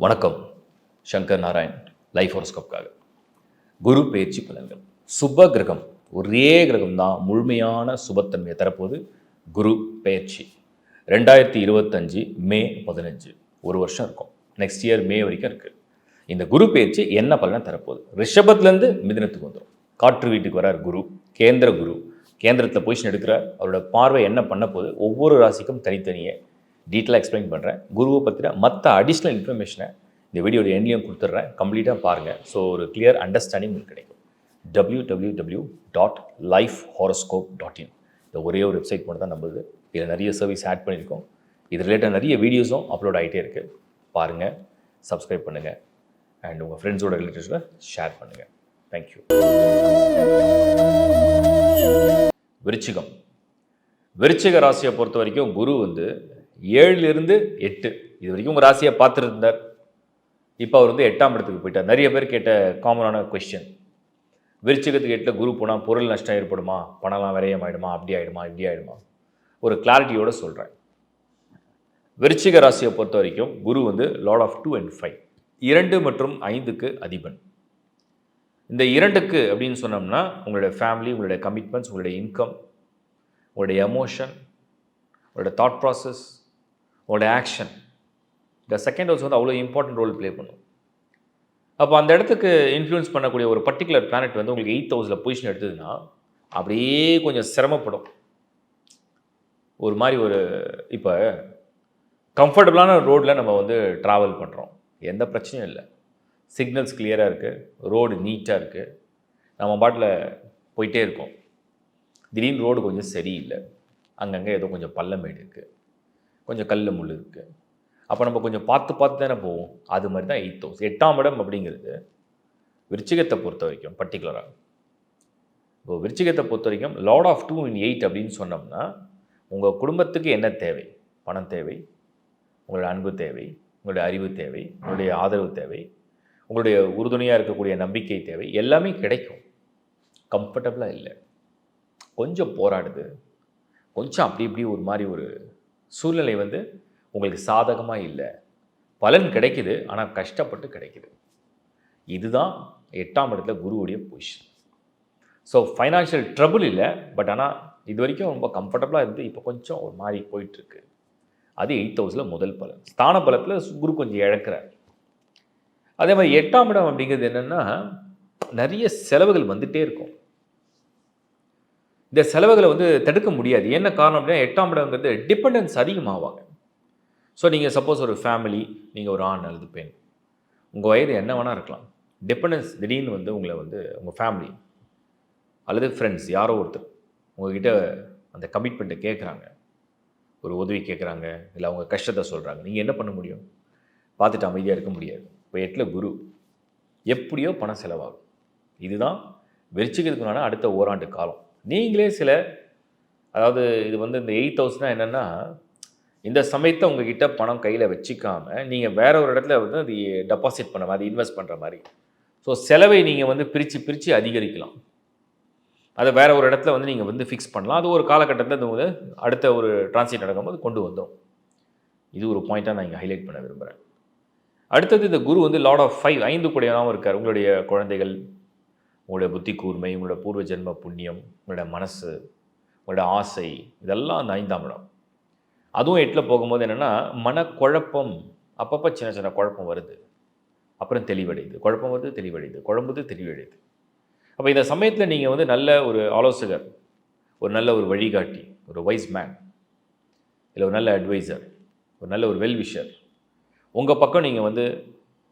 வணக்கம். சங்கர் நாராயண், லைஃப் ஹோரோஸ்கோப்காக. குரு பெயர்ச்சி பலன்கள். சுப கிரகம், ஒரே கிரகம் தான் முழுமையான சுபத்தன்மையை தரப்போது. குரு பெயர்ச்சி 2025 மே 15, ஒரு வருஷம் இருக்கும். நெக்ஸ்ட் இயர் மே வரைக்கும் இருக்குது. இந்த குரு பெயர்ச்சி என்ன பலனை தரப்போகுது? ரிஷபத்துலேருந்து மிதுனத்துக்கு வந்துடும். காற்று வீட்டுக்கு வரார் குரு, கேந்திர குரு. கேந்திரத்தில் பொசிஷன் எடுக்கிறார். அவரோட பார்வை என்ன பண்ண போகுது, ஒவ்வொரு ராசிக்கும் தனித்தனியே டீட்டெயிலாக எக்ஸ்பிளைன் பண்ணுறேன். குருவை பற்றின மற்ற அடிஷ்னல் இன்ஃபர்மேஷனை இந்த வீடியோட எண்ணிலையும் கொடுத்துட்றேன். கம்ப்ளீட்டாக பாருங்கள். ஸோ ஒரு கிளியர் அண்டர்ஸ்டாண்டிங் உங்களுக்கு கிடைக்கும். www.lifehoroscope.in இந்த ஒரே ஒரு வெப்சைட் மட்டும் தான் நம்புது. இதில் நிறைய சர்வீஸ் ஆட் பண்ணியிருக்கோம். இது ரிலேட்டட் நிறைய வீடியோஸும் அப்லோட் ஆகிட்டே இருக்குது. பாருங்கள், சப்ஸ்கிரைப் பண்ணுங்கள், அண்ட் உங்கள் ஃப்ரெண்ட்ஸோட ரிலேட்டிவ்ஸில் ஷேர் பண்ணுங்கள். தேங்க்யூ. விருச்சிகம். விருச்சிக ராசியை பொறுத்த வரைக்கும் குரு 7லிருந்து 8 இது வரைக்கும் உங்கள் ராசியை பார்த்துட்டு இருந்தார். இப்போ அவர் 8ஆம் இடத்துக்கு போயிட்டார். நிறைய பேர் கேட்ட காமனான கொஸ்டின், விருச்சிகத்துக்கு 8 குரு போனால் பொருள் நஷ்டம் ஏற்படுமா, பணம்லாம் விரயம் ஆகிடுமா, அப்படி ஆகிடுமா, இப்படி ஆகிடுமா? ஒரு கிளாரிட்டியோடு சொல்கிறேன். விருச்சிக ராசியை பொறுத்த வரைக்கும் குரு லார்ட் ஆஃப் 2 and 5, 2 மற்றும் 5க்கு அதிபன். இந்த 2க்கு அப்படின்னு சொன்னோம்னா உங்களுடைய ஃபேமிலி, உங்களுடைய கமிட்மெண்ட்ஸ், உங்களுடைய இன்கம், உங்களுடைய எமோஷன், உங்களுடைய தாட் ப்ராசஸ், உங்களுடைய ஆக்ஷன். இந்த செகண்ட் ஹவுஸ் அவ்வளோ இம்பார்ட்டன்ட் ரோல் ப்ளே பண்ணும். அப்போ அந்த இடத்துக்கு இன்ஃப்ளூயன்ஸ் பண்ணக்கூடிய ஒரு பர்டிகுலர் பிளானட் உங்களுக்கு 8th ஹவுஸில் பொசிஷன் எடுத்ததுன்னா அப்படியே கொஞ்சம் சிரமப்படும். ஒரு மாதிரி இப்போ கம்ஃபர்டபுளான ரோடில் நம்ம ட்ராவல் பண்ணுறோம், எந்த பிரச்சனையும் இல்லை, சிக்னல்ஸ் கிளியராக இருக்குது, ரோடு நீட்டாக இருக்குது, நம்ம பாட்டில் போயிட்டே இருக்கோம். திடீர்னு ரோடு கொஞ்சம் சரியில்லை, அங்கங்கே ஏதோ கொஞ்சம் பள்ளமேடு இருக்குது, கொஞ்சம் கல் முள் இருக்குது. அப்போ நம்ம கொஞ்சம் பார்த்து தானே போவோம். அது மாதிரி தான் 8th ஹவுஸ். 8ஆம் இடம் அப்படிங்கிறது விருச்சிகத்தை பொறுத்த வரைக்கும் பர்டிகுலராக, இப்போ விருச்சிகத்தை பொறுத்த வரைக்கும் லார்ட் ஆஃப் 2 and 8 அப்படின்னு சொன்னோம்னா உங்கள் குடும்பத்துக்கு என்ன தேவை? பணம் தேவை, உங்களுடைய அன்பு தேவை, உங்களுடைய அறிவு தேவை, உங்களுடைய ஆதரவு தேவை, உங்களுடைய உறுதுணையாக இருக்கக்கூடிய நம்பிக்கை தேவை, எல்லாமே கிடைக்கும். கம்ஃபர்டபுளாக இல்லை, கொஞ்சம் போராடுது, கொஞ்சம் அப்படி இப்படி ஒரு மாதிரி ஒரு சூழ்நிலை உங்களுக்கு சாதகமாக இல்லை. பலன் கிடைக்குது, ஆனால் கஷ்டப்பட்டு கிடைக்குது. இதுதான் 8ஆம் இடத்துல குருவுடைய பொசிஷன். ஸோ ஃபைனான்ஷியல் ட்ரபுள் இல்லை, பட் ஆனால் இது வரைக்கும் ரொம்ப கம்ஃபர்டபுளாக இருந்து இப்போ கொஞ்சம் ஒரு மாதிரி போயிட்டுருக்கு. அது 8th ஹவுஸில் முதல் பலன். ஸ்தான பலத்தில் குரு கொஞ்சம் இழக்கிறார். அதே மாதிரி 8ஆம் இடம் அப்படிங்கிறது என்னென்னா நிறைய செலவுகள் வந்துகிட்டே இருக்கும். இந்த செலவுகளை தடுக்க முடியாது. என்ன காரணம் அப்படின்னா 8ஆம் இடங்கிறது டிபெண்டன்ஸ் அதிகமாவாங்க. ஸோ நீங்கள் சப்போஸ் ஒரு ஃபேமிலி, நீங்கள் ஒரு ஆண் அல்லது பெண், உங்கள் வயது என்ன வேணால் இருக்கலாம், டிபெண்டன்ஸ் திடீர்னு உங்களை உங்கள் ஃபேமிலி அல்லது ஃப்ரெண்ட்ஸ் யாரோ ஒருத்தர் உங்கள்கிட்ட அந்த கமிட்மெண்ட்டை கேட்குறாங்க, ஒரு உதவி கேட்குறாங்க, இல்லை அவங்க கஷ்டத்தை சொல்கிறாங்க. நீங்கள் என்ன பண்ண முடியும்? பார்த்துட்டு அமைதியாக இருக்க முடியாது. இப்போ 8ல் குரு, எப்படியோ பணம் செலவாகும். இதுதான் விருச்சிகத்துக்குனால அடுத்த ஓராண்டு காலம். நீங்களே அதாவது இது இந்த 8th ஹவுஸ்னால் என்னென்னா, இந்த சமயத்தை உங்ககிட்ட பணம் கையில் வச்சுக்காமல் நீங்கள் வேற ஒரு இடத்துல அது டெபாசிட் பண்ண மாதிரி, இன்வெஸ்ட் பண்ணுற மாதிரி. ஸோ செலவை நீங்கள் பிரித்து அதிகரிக்கலாம். அதை வேற ஒரு இடத்துல நீங்கள் ஃபிக்ஸ் பண்ணலாம். அது ஒரு காலகட்டத்தில் அடுத்த ஒரு டிரான்சிட் நடக்கும்போது கொண்டு வந்தோம். இது ஒரு பாயிண்ட்டாக நான் இங்கே ஹைலைட் பண்ண விரும்புகிறேன். அடுத்தது இந்த குரு லார்ட் ஆஃப் 5, 5 கூடையனாகவும் இருக்கார். உங்களுடைய குழந்தைகள், உங்களுடைய புத்தி கூர்மை, உங்களோட பூர்வ ஜென்ம புண்ணியம், உங்களுடைய மனசு, உங்களோட ஆசை, இதெல்லாம் அந்த 5ஆம் இடம். அதுவும் 8ல் போகும்போது என்னென்னா மனக்குழப்பம், அப்பப்போ சின்ன சின்ன குழப்பம் வருது, அப்புறம் தெளிவடையுது, குழப்பம் வருது, தெளிவடையுது, குழம்புது, தெளிவடையுது. அப்போ இந்த சமயத்தில் நீங்கள் நல்ல ஒரு ஆலோசகர், ஒரு நல்ல ஒரு வழிகாட்டி, ஒரு வைஸ் மேன், இல்லை ஒரு நல்ல அட்வைசர், ஒரு நல்ல ஒரு வெல்விஷர் உங்கள் பக்கம் நீங்கள்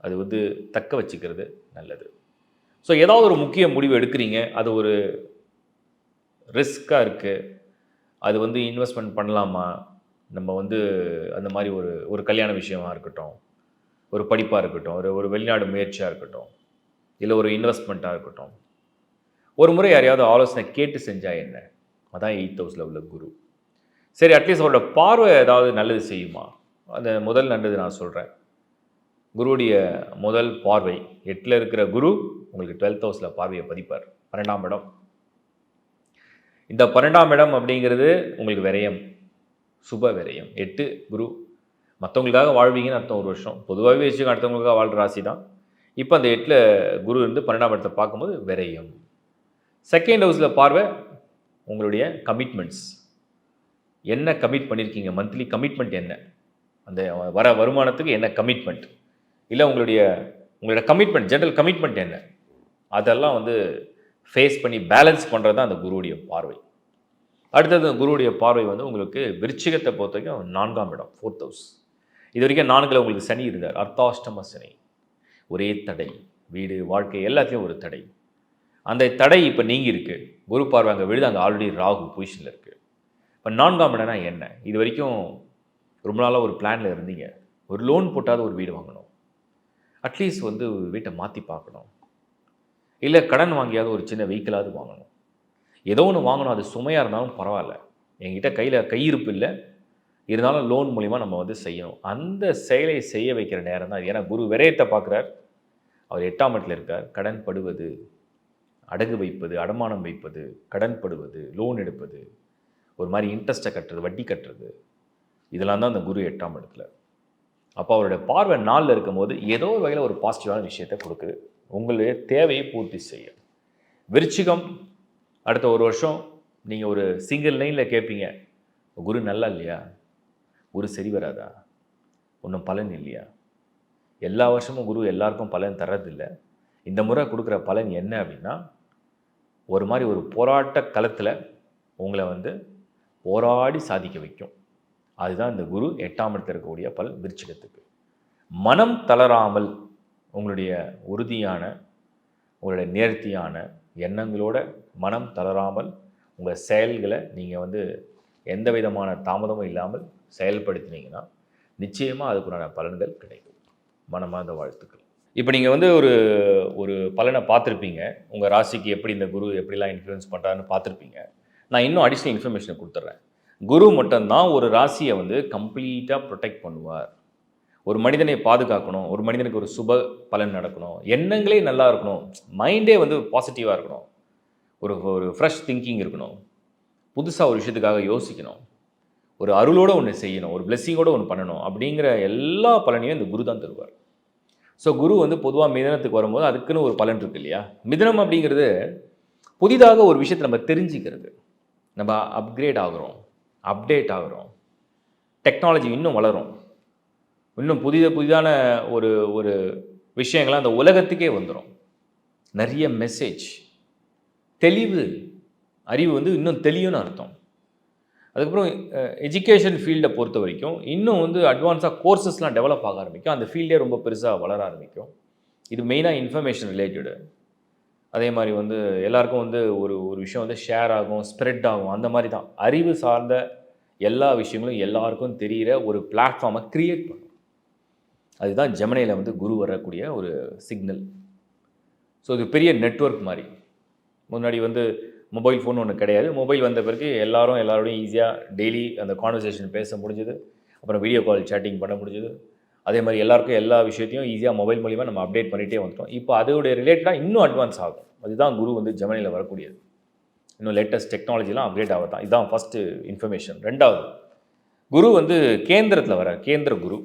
அது தக்க வச்சுக்கிறது நல்லது. ஸோ ஏதாவது ஒரு முக்கிய முடிவு எடுக்கிறீங்க, அது ஒரு ரிஸ்க்காக இருக்குது, அது இன்வெஸ்ட்மெண்ட் பண்ணலாமா, நம்ம அந்த மாதிரி ஒரு கல்யாண விஷயமாக இருக்கட்டும், ஒரு படிப்பாக இருக்கட்டும், ஒரு வெளிநாடு முயற்சியாக இருக்கட்டும், இல்லை ஒரு இன்வெஸ்ட்மெண்ட்டாக இருக்கட்டும், ஒரு முறை யாரையாவது ஆலோசனை கேட்டு செஞ்சால் என்ன? அதான் 8th ஹவுஸில் உள்ள குரு. சரி, அட்லீஸ்ட் அவரோட பார்வை ஏதாவது நல்லது செய்யுமா? அந்த முதல் நல்லது நான் சொல்கிறேன். குருவுடைய முதல் பார்வை, 8ல் இருக்கிற குரு உங்களுக்கு 12th ஹவுஸில் பார்வையை பதிப்பார். 12ஆம் இடம். இந்த 12ஆம் இடம் அப்படிங்கிறது உங்களுக்கு விரயம், சுப விரயம். 8 குரு மற்றவங்களுக்காக வாழ்வீங்கன்னு அர்த்தம் ஒரு வருஷம். பொதுவாகவே வச்சுக்க அடுத்தவங்களுக்காக வாழ்கிற ராசி தான். இப்போ அந்த 8ல் குரு இருந்து 12ஆம் இடத்தை பார்க்கும்போது விரயம். செகண்ட் ஹவுஸில் பார்வை உங்களுடைய கமிட்மெண்ட்ஸ். என்ன கமிட் பண்ணியிருக்கீங்க? மந்த்லி கமிட்மெண்ட் என்ன? அந்த வர வருமானத்துக்கு என்ன கமிட்மெண்ட்? இல்லை உங்களோட கமிட்மெண்ட், ஜென்ரல் கமிட்மெண்ட் என்ன? அதெல்லாம் வந்து ஃபேஸ் பண்ணி பேலன்ஸ் பண்ணுறது தான் அந்த குருவுடைய பார்வை. அடுத்தது குருவுடைய பார்வை வந்து உங்களுக்கு விருச்சிகத்தை பொறுத்த வரைக்கும் 4ஆம் இடம், 4th ஹவுஸ். இது வரைக்கும் 4ல் உங்களுக்கு சனி இருந்தார், அர்த்தாஷ்டம சனி. ஒரே தடை, வீடு வாழ்க்கை எல்லாத்துலேயும் ஒரு தடை. அந்த தடை இப்போ நீங்கி இருக்கு. குரு பார்வை அங்கே விழுது, அங்கே ஆல்ரெடி ராகு பொசிஷனில் இருக்குது. இப்போ 4ஆம் இடம்னா என்ன? இது வரைக்கும் ரொம்ப நாளாக ஒரு பிளானில் இருந்தீங்க. ஒரு லோன் போட்டாவது ஒரு வீடு வாங்கணும், அட்லீஸ்ட் வந்து வீட்டை மாற்றி பார்க்கணும், இல்லை கடன் வாங்கியாவது ஒரு சின்ன வெஹிக்கிளாவது வாங்கணும். ஏதோ ஒன்று வாங்கணும், அது சுமையாக இருந்தாலும் பரவாயில்ல, என்கிட்ட கையிருப்பு இல்லை, இருந்தாலும் லோன் மூலிமா நம்ம வந்து செய்யணும். அந்த செயலை செய்ய வைக்கிற நேரம் தான். ஏன்னா குரு விரயத்தை பார்க்குறார், அவர் 8ஆம் இடத்துல இருக்கார். கடன் படுவது, அடகு வைப்பது, அடமானம் வைப்பது, கடன் படுவது, லோன் எடுப்பது, ஒரு மாதிரி இன்ட்ரெஸ்ட்டை கட்டுறது, வட்டி கட்டுறது, இதெல்லாம் தான் அந்த குரு 8ஆம் இடத்துல. அப்போ அவருடைய பார்வை 4ல் இருக்கும்போது ஏதோ ஒரு வகையில் ஒரு பாசிட்டிவான விஷயத்தை கொடுக்குது, உங்களுடைய தேவையை பூர்த்தி செய்ய. விருச்சிகம் அடுத்த ஒரு வருஷம் நீங்கள் ஒரு சிங்கிள் லைனில் கேட்பீங்க, குரு நல்லா இல்லையா, குரு சரி வராதா, ஒன்றும் பலன் இல்லையா? எல்லா வருஷமும் குரு எல்லாருக்கும் பலன் தர்றதில்லை. இந்த முறை கொடுக்குற பலன் என்ன அப்படின்னா, ஒரு மாதிரி ஒரு போராட்ட களத்தில் உங்களை வந்து போராடி சாதிக்க வைக்கும். அதுதான் இந்த குரு 8ஆம் இடத்தில் இருக்கக்கூடிய பலன் விருச்சிகத்துக்கு. மனம் தளராமல் உங்களுடைய உறுதியான, உங்களுடைய நேர்த்தியான எண்ணங்களோட மனம் தளராமல் உங்கள் செயல்களை நீங்கள் வந்து எந்த விதமான தாமதமும் இல்லாமல் செயல்படுத்தினீங்கன்னா நிச்சயமாக அதுக்குண்டான பலன்கள் கிடைக்கும். மனமார்ந்த வாழ்த்துக்கள். இப்போ நீங்கள் வந்து ஒரு பலனை பார்த்துருப்பீங்க, உங்கள் ராசிக்கு எப்படி இந்த குரு எப்படிலாம் இன்ஃப்ளூயன்ஸ் பண்ணுறாருன்னு பார்த்துருப்பீங்க. நான் இன்னும் அடிஷ்னல் இன்ஃபர்மேஷனை கொடுத்துட்றேன். குரு மட்டும்தான் ஒரு ராசியை வந்து கம்ப்ளீட்டாக ப்ரொடெக்ட் பண்ணுவார். ஒரு மனிதனை பாதுகாக்கணும், ஒரு மனிதனுக்கு ஒரு சுப பலன் நடக்கணும், எண்ணங்களே நல்லா இருக்கணும், மைண்டே வந்து பாசிட்டிவாக இருக்கணும், ஒரு ஃப்ரெஷ் திங்கிங் இருக்கணும், புதுசாக ஒரு விஷயத்துக்காக யோசிக்கணும், ஒரு அருளோடு ஒன்று செய்யணும், ஒரு பிளெஸ்ஸிங்கோடு ஒன்று பண்ணணும், அப்படிங்கிற எல்லா பலனையும் இந்த குரு தான் தருவார். ஸோ குரு வந்து பொதுவாக மிதனத்துக்கு வரும்போது அதுக்குன்னு ஒரு பலன் இருக்குது இல்லையா? மிதனம் அப்படிங்கிறது புதிதாக ஒரு விஷயத்தை நம்ம தெரிஞ்சுக்கிறது, நம்ம அப்கிரேட் ஆகிறோம், அப்டேட் ஆகிறோம், டெக்னாலஜி இன்னும் வளரும், இன்னும் புதிதான ஒரு விஷயங்கள்லாம் அந்த உலகத்துக்கே வந்துடும். நிறைய மெசேஜ், தெளிவு, அறிவு வந்து இன்னும் தெளிவுன்னு அர்த்தம். அதுக்கப்புறம் எஜுகேஷன் ஃபீல்டை பொறுத்த வரைக்கும் இன்னும் வந்து அட்வான்ஸாக கோர்சஸ்லாம் டெவலப் ஆக ஆரம்பிக்கும், அந்த ஃபீல்டே ரொம்ப பெருசாக வளர ஆரம்பிக்கும். இது மெயினாக இன்ஃபர்மேஷன் ரிலேட்டடு. அதே மாதிரி வந்து எல்லாருக்கும் வந்து ஒரு விஷயம் வந்து ஷேர் ஆகும், ஸ்ப்ரெட் ஆகும், அந்த மாதிரி தான் அறிவு சார்ந்த எல்லா விஷயங்களும் எல்லாருக்கும் தெரிகிற ஒரு பிளாட்ஃபார்மை க்ரியேட் பண்ணும். அதுதான் ஜெமினியில் வந்து குரு வரக்கூடிய ஒரு சிக்னல். ஸோ இது பெரிய நெட்வொர்க் மாதிரி. முன்னாடி வந்து மொபைல் ஃபோன் ஒன்று கிடையாது, மொபைல் வந்த பிறகு எல்லாரோடையும் ஈஸியாக டெய்லி அந்த கான்வர்சேஷன் பேச முடிஞ்சுது, அப்புறம் வீடியோ கால் சேட்டிங் பண்ண முடிஞ்சுது. அதே மாதிரி எல்லாருக்கும் எல்லா விஷயத்தையும் ஈஸியாக மொபைல் மூலிமா நம்ம அப்டேட் பண்ணிகிட்டே வந்துட்டோம். இப்போ அதோடைய ரிலேட்டடாக இன்னும் அட்வான்ஸ் ஆகும். அதுதான் குரு வந்து ஜெமினியில் வரக்கூடியது. இன்னும் லேட்டஸ்ட் டெக்னாலஜிலாம் அப்டேட் ஆகத்தான். இதுதான் ஃபஸ்ட்டு இன்ஃபர்மேஷன். ரெண்டாவது, குரு வந்து கேந்திரத்தில் வர கேந்திர குரு.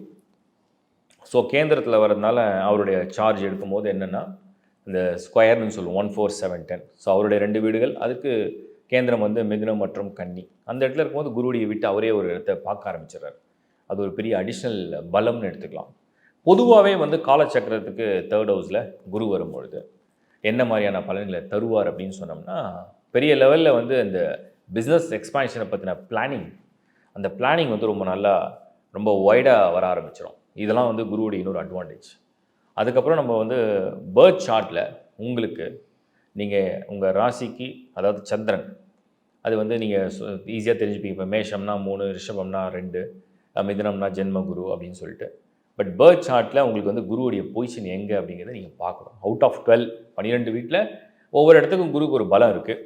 ஸோ கேந்திரத்தில் வர்றதுனால அவருடைய சார்ஜ் எடுக்கும்போது என்னென்னா இந்த ஸ்கொயர்னு சொல்லுவோம், 1 4 7 10. ஸோ அவருடைய 2 வீடுகள், அதுக்கு கேந்திரம் வந்து மிதுனம் மற்றும் கன்னி. அந்த இடத்துல இருக்கும்போது குருவுடைய விட்டு அவரே ஒரு இடத்த பார்க்க ஆரம்பிச்சிடறாரு. அது ஒரு பெரிய அடிஷ்னல் பலம்னு எடுத்துக்கலாம். பொதுவாகவே வந்து காலச்சக்கரத்துக்கு 3rd ஹவுஸில் குரு வரும்பொழுது என்ன மாதிரியான பலன்களை தருவார் அப்படின்னு சொன்னோம்னா, பெரிய லெவலில் வந்து இந்த பிஸ்னஸ் எக்ஸ்பான்ஷனை பற்றின பிளானிங், அந்த பிளானிங் வந்து ரொம்ப வைடாக வர ஆரம்பிச்சிடும். இதெல்லாம் வந்து குருவுடைய இன்னொரு அட்வான்டேஜ். அதுக்கப்புறம் நம்ம வந்து பர்த் சார்ட்டில் உங்களுக்கு நீங்கள் உங்கள் ராசிக்கு, அதாவது சந்திரன், அது வந்து நீங்கள் ஈஸியாக தெரிஞ்சுப்பீங்க. இப்போ மேஷம்னா 3, ரிஷபம்னா 2, மிதுனம்னா ஜென்ம குரு அப்படின்னு சொல்லிட்டு. பட் பர்த் சார்ட்டில் உங்களுக்கு வந்து குருவுடைய பொசிஷன் எங்கே அப்படிங்கிறத நீங்கள் பார்க்கணும். அவுட் ஆஃப் 12 வீட்டில் ஒவ்வொரு இடத்துக்கும் குருக்கு ஒரு பலம் இருக்குது.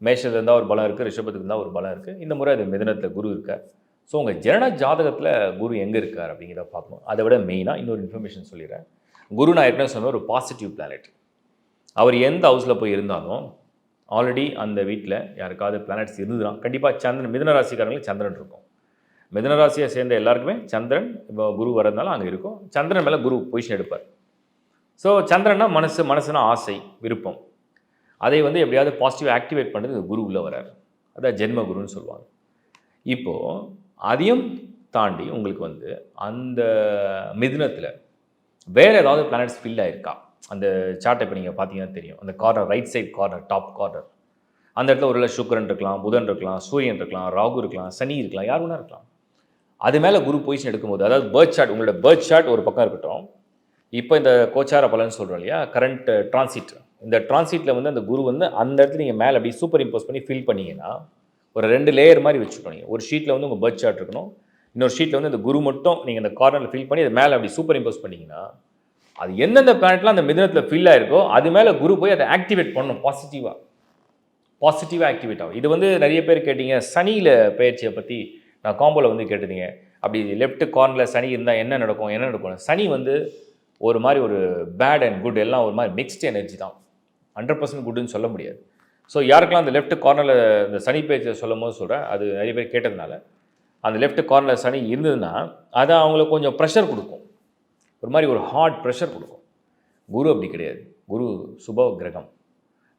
மேஷத்தில் இருந்தால் ஒரு பலம் இருக்குது, ரிஷபத்துக்கு இருந்தால் ஒரு பலம் இருக்குது. இந்த முறை அது மிதுனத்தில் குரு இருக்கார். ஸோ உங்கள் ஜனன ஜாதகத்தில் குரு எங்கே இருக்கார் அப்படிங்கிறத பார்க்கணும். அதை விட மெயினாக இன்னொரு இன்ஃபர்மேஷன் சொல்லிடுறேன். குரு நான் ஏற்கனவே சொன்ன ஒரு பாசிட்டிவ் பிளானட். அவர் எந்த ஹவுஸில் போய் இருந்தாலும் ஆல்ரெடி அந்த வீட்டில் யாருக்காவது பிளானட்ஸ் இருந்துதான் கண்டிப்பாக சந்திரன், மிதுன ராசிக்காரங்களுக்கு சந்திரன் இருக்கும். மிதுன ராசியை சேர்ந்த எல்லாருக்குமே சந்திரன் இப்போ குரு வரதுனால அங்கே இருக்கும். சந்திரன் மேலே குரு பொசிஷன் எடுப்பார். ஸோ சந்திரன்னா மனசுனா ஆசை, விருப்பம். அதை வந்து எப்படியாவது பாசிட்டிவாக ஆக்டிவேட் பண்ணுறது குரு உள்ளே வரார். அதான் ஜென்ம குருன்னு சொல்லுவாங்க. இப்போது அதையும் தாண்டி உங்களுக்கு வந்து அந்த மிதுனத்தில் வேறு ஏதாவது பிளானட்ஸ் ஃபில் ஆகிருக்கா? அந்த சார்ட்டை இப்போ நீங்கள் பார்த்தீங்கன்னா தெரியும். அந்த corner, right side corner, top corner, அந்த இடத்துல ஒரு சுக்கிரன் இருக்கலாம், புதன் இருக்கலாம், சூரியன் இருக்கலாம், ராகு இருக்கலாம், சனி இருக்கலாம், யார் வேணா இருக்கலாம். அது மேலே குரு பொசிஷன் எடுக்கும்போது, அதாவது பர்த் சார்ட், உங்களோட பர்த் சார்ட் ஒரு பக்கம் இருக்கட்டும். இப்போ இந்த கோச்சார பலன் சொல்கிறோம் இல்லையா, கரண்ட் டிரான்சிட், இந்த டிரான்சிட்டில் வந்து அந்த குரு வந்து அந்த இடத்துல நீங்கள் மேலே அப்படி சூப்பர் இம்போஸ் பண்ணி ஃபில் பண்ணிங்கன்னா ஒரு 2 லேயர் மாதிரி வச்சுக்கணும். ஒரு ஷீட்டில் வந்து உங்கள் பர்த் சார்ட் இருக்கணும், இன்னொரு ஷீட்டில் வந்து இந்த குரு மட்டும் நீங்கள் இந்த கார்னரில் ஃபில் பண்ணி அது மேலே அப்படி சூப்பர் இம்போஸ் பண்ணிங்கன்னா அது எந்தெந்த பிளானட்லாம் அந்த மிதுனத்தில் ஃபில் ஆயிருக்கோ அது மேலே குரு போய் அதை ஆக்டிவேட் பண்ணணும். பாசிட்டிவாக ஆக்டிவேட் ஆகும். இது வந்து நிறைய பேர் கேட்டீங்க, சனியில் பயிற்சியை பற்றி நான் காம்போவில் வந்து கேட்டிருந்தீங்க. அப்படி லெஃப்ட் கார்னரில் சனி இருந்தால் என்ன நடக்கும்? சனி வந்து ஒரு மாதிரி ஒரு பேட் அண்ட் குட் எல்லாம் ஒரு மாதிரி மிக்ஸ்டு எனர்ஜி தான். 100% குட்டுன்னு சொல்ல முடியாது. ஸோ யாருக்கெல்லாம் அந்த லெஃப்ட் கார்னரில் இந்த சனி பயிற்சியை சொல்லும் போது சொல்கிறேன், அது நிறைய பேர் கேட்டதுனால, அந்த லெஃப்ட் கார்னரில் சனி இருந்ததுன்னா அது அவங்களுக்கு கொஞ்சம் ப்ரெஷர் கொடுக்கும். ஒரு மாதிரி ஒரு ஹார்ட் ப்ரெஷர் கொடுக்கும். குரு அப்படி கிடையாது. குரு சுப கிரகம்.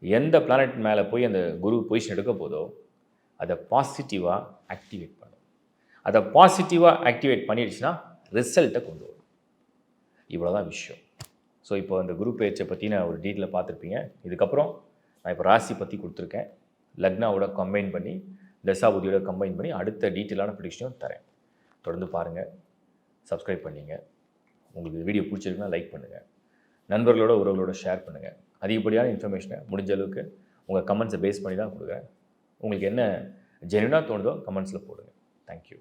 எந்த பிளானட் மேலே போய் அந்த குரு பொசிஷன் எடுக்க போதோ அதை பாசிட்டிவாக ஆக்டிவேட் பண்ணும். அதை பாசிட்டிவாக ஆக்டிவேட் பண்ணிடுச்சுன்னா ரிசல்ட்டை கொண்டு வரும். இவ்வளோதான் விஷயம். ஸோ இப்போ அந்த குரு பயிற்சியை பற்றின ஒரு டீட்டெயிலை பார்த்துருப்பீங்க. இதுக்கப்புறம் நான் இப்போ ராசி பற்றி கொடுத்துருக்கேன். லக்னாவோட கம்பைன் பண்ணி, தசாபுதியோட கம்பைன் பண்ணி அடுத்த டீட்டெயிலான ப்ரெடிக்ஷனும் தரேன். தொடர்ந்து பாருங்கள், சப்ஸ்கிரைப் பண்ணிங்க. உங்களுக்கு வீடியோ பிடிச்சிருக்குன்னா லைக் பண்ணுங்கள், நண்பர்களோட உறவுகளோட ஷேர் பண்ணுங்கள். அதிகப்படியான இன்ஃபர்மேஷனை முடிஞ்ச அளவுக்கு உங்கள் கமெண்ட்ஸை பேஸ் பண்ணி தான் கொடுக்குறேன். உங்களுக்கு என்ன ஜென்யூனாக தோணுதோ கமெண்ட்ஸில் போடுங்க. தேங்க்யூ.